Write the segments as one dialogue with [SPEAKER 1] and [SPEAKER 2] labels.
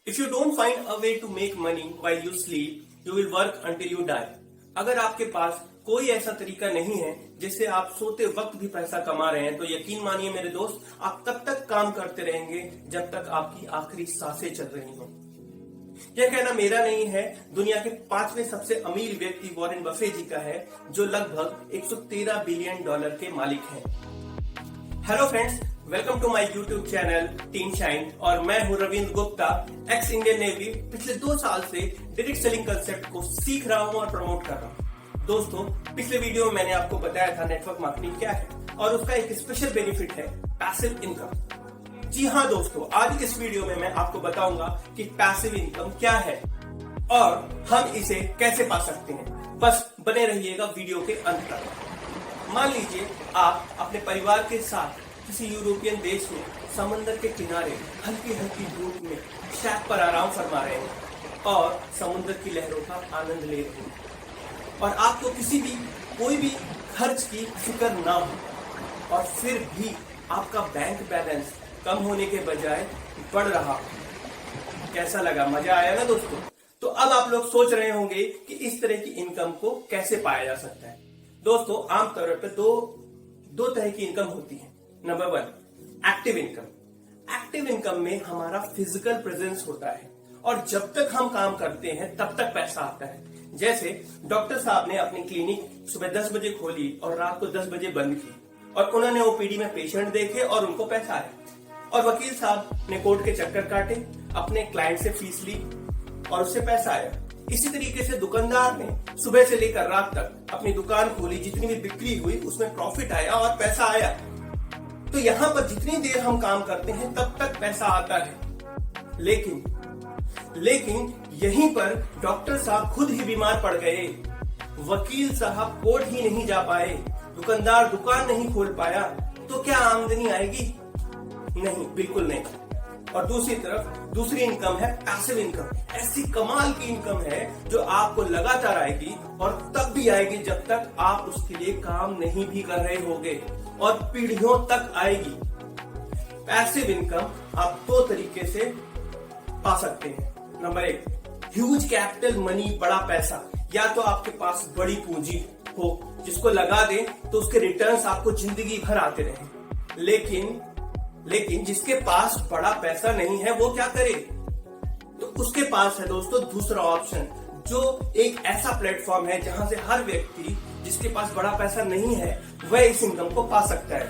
[SPEAKER 1] If you don't find a way to make money while you sleep, you will work until you die. अगर आपके पास कोई ऐसा तरीका नहीं है जिससे आप सोते वक्त भी पैसा कमा रहे हैं तो यकीन मानिए मेरे दोस्त, आप तब तक काम करते रहेंगे जब तक आपकी आखिरी सांसें चल रही हों। यह कहना मेरा नहीं है, दुनिया के 5वें सबसे अमीर व्यक्ति वॉरेन बफे जी का है, जो लगभग 113 बिलियन डॉलर के मालिक हैं। Hello friends, welcome to my YouTube channel team shine और मैं हूं Ravindra Gupta, ex Indian navy. पिछले 2 साल से डायरेक्ट सेलिंग कंसेप्ट को सीख रहा हूं और प्रमोट कर रहा हूं। दोस्तों, पिछले वीडियो में मैंने आपको बताया था नेटवर्क मार्केटिंग क्या है और उसका एक स्पेशल बेनिफिट है पैसिव इनकम। जी हाँ दोस्तों, आज इस वीडियो में मैं आपको बताऊंगा कि पैसिव इनकम क्या है और हम इसे कैसे पा सकते हैं। बस बने रहिएगा वीडियो के अंत तक। मान लीजिए आप अपने परिवार के साथ किसी यूरोपियन देश में समंदर के किनारे हल्की हल्की धूप में शैक पर आराम फरमा रहे हैं और समुद्र की लहरों का आनंद ले रहे हैं और आपको कोई भी खर्च की फिक्र ना हो और फिर भी आपका बैंक बैलेंस कम होने के बजाय बढ़ रहा। कैसा लगा? मजा आया ना दोस्तों? तो अब आप लोग सोच रहे होंगे कि इस तरह की इनकम को कैसे पाया जा सकता है। दोस्तों, आमतौर पर दो तरह की इनकम होती है। Number 1, active income. Active income में हमारा फिजिकल प्रेजेंस होता है और जब तक हम काम करते हैं तब तक पैसा आता है। जैसे डॉक्टर साहब ने अपनी क्लिनिक सुबह 10 बजे खोली और रात को 10 बजे बंद की और उन्होंने ओपीडी में पेशेंट देखे और उनको पैसा आया। और वकील साहब ने कोर्ट के चक्कर काटे, अपने क्लाइंट से फीस ली और उससे पैसा आया। इसी तरीके से दुकानदार ने सुबह से लेकर रात तक अपनी दुकान खोली, जितनी भी बिक्री हुई उसमें प्रॉफिट आया और पैसा आया। तो यहाँ पर जितनी देर हम काम करते हैं तब तक पैसा आता है। लेकिन यहीं पर डॉक्टर साहब खुद ही बीमार पड़ गए, वकील साहब कोर्ट ही नहीं जा पाए, दुकानदार दुकान नहीं खोल पाया, तो क्या आमदनी आएगी? नहीं, बिल्कुल नहीं। और दूसरी तरफ दूसरी इनकम है पैसिव इनकम। ऐसी कमाल की इनकम है जो आपको लगातार आएगी और तब भी आएगी जब तक आप उसके लिए काम नहीं भी कर रहे होगे और पीढ़ियों तक आएगी। पैसिव इनकम आप 2 तरीके से पा सकते हैं। नंबर 1, ह्यूज कैपिटल मनी, बड़ा पैसा। या तो आपके पास बड़ी पूंजी हो जिसको लगा दें तो उसके रिटर्न्स आपको जिंदगी भर आते रहें। लेकिन जिसके पास बड़ा पैसा नहीं है वो क्या करे? तो उसके पास है दोस्तों दूसरा ऑप्शन, जो एक ऐसा प्लेटफॉर्म है जहां से हर व्यक्ति जिसके पास बड़ा पैसा नहीं है वह इस इनकम को पा सकता है।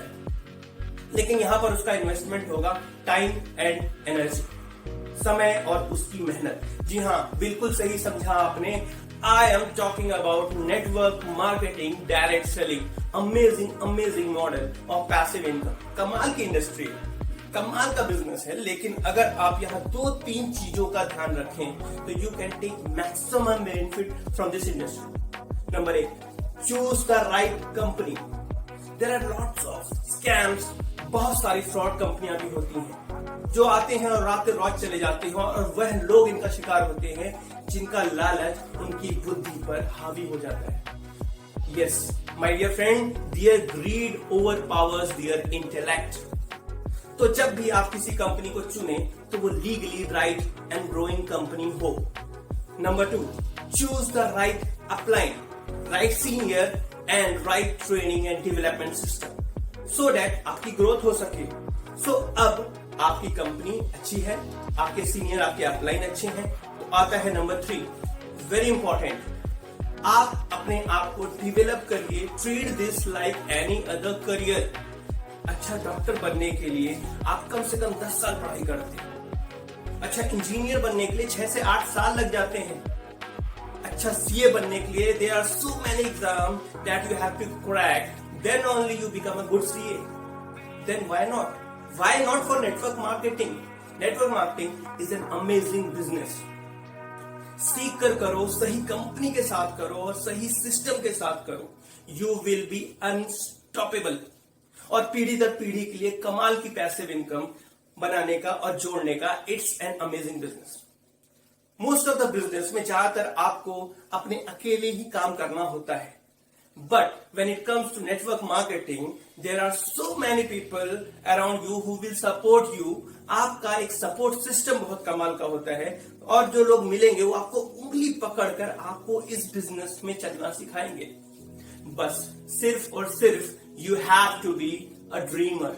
[SPEAKER 1] लेकिन यहां पर उसका इन्वेस्टमेंट होगा टाइम एंड एनर्जी, समय और उसकी मेहनत। जी हाँ, बिल्कुल सही समझा आपने। I am talking about network marketing, direct selling, amazing model of passive income। कमाल की इंडस्ट्री, कमाल का बिजनेस है। लेकिन अगर आप यहाँ 2-3 चीजों का ध्यान रखें तो you can take maximum benefit from this industry। Number 1, choose the right company। There are lots of scams। बहुत सारी फ्रॉड कंपनियां भी होती हैं जो आते हैं और रात रात चले जाते हैं और वह लोग इनका शिकार होते हैं जिनका लालच उनकी बुद्धि पर हावी हो जाता है। Yes my dear friend, their greed overpowers their intellect. तो जब भी आप किसी कंपनी को चुने तो वो legally right and growing company हो। Number 2, choose the right upline, right senior and right training and development system so that आपकी ग्रोथ हो सके। सो अब आपकी कंपनी अच्छी है, आपके सीनियर, आपके अपलाइन अच्छे हैं, तो आता है नंबर 3, वेरी इंपॉर्टेंट, आप अपने आप को डेवलप करिए। Treat this like any other career. अच्छा डॉक्टर बनने के लिए आप कम से कम 10 साल पढ़ाई करते हैं। अच्छा इंजीनियर बनने के लिए 6 से 8 साल लग जाते हैं। अच्छा सीए बनने के लिए there are so many exam that you have to crack, then only you become a good CA. Then why not? Why not for network marketing? Network marketing is an amazing business। सीख कर करो, सही company के साथ करो और सही system के साथ करो, you will be unstoppable। और पीढ़ी दर पीढ़ी के लिए कमाल की पैसिव इनकम बनाने का और जोड़ने का it's an amazing business. Most of the business में ज्यादातर आपको अपने अकेले ही काम करना होता है। But when it comes to network marketing, there are so many people around you who will support you. आपका एक सपोर्ट सिस्टम बहुत कमाल का होता है और जो लोग मिलेंगे वो आपको उंगली पकड़कर आपको इस बिजनेस में चलना सिखाएंगे. बस सिर्फ और सिर्फ you have to be a dreamer.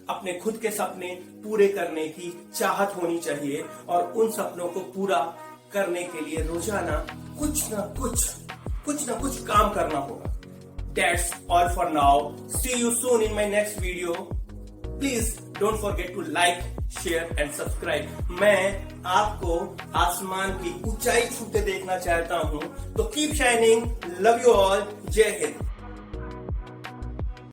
[SPEAKER 1] अपने खुद के सपने पूरे करने की चाहत होनी चाहिए और उन सपनों को पूरा करने के लिए रोजाना कुछ ना कुछ काम करना होगा. That's all for now. See you soon in my next video. Please don't forget to like, share and subscribe. मैं आपको आसमान की ऊंचाई छूते देखना चाहता हूं. तो keep shining. Love you all. जय हिंद.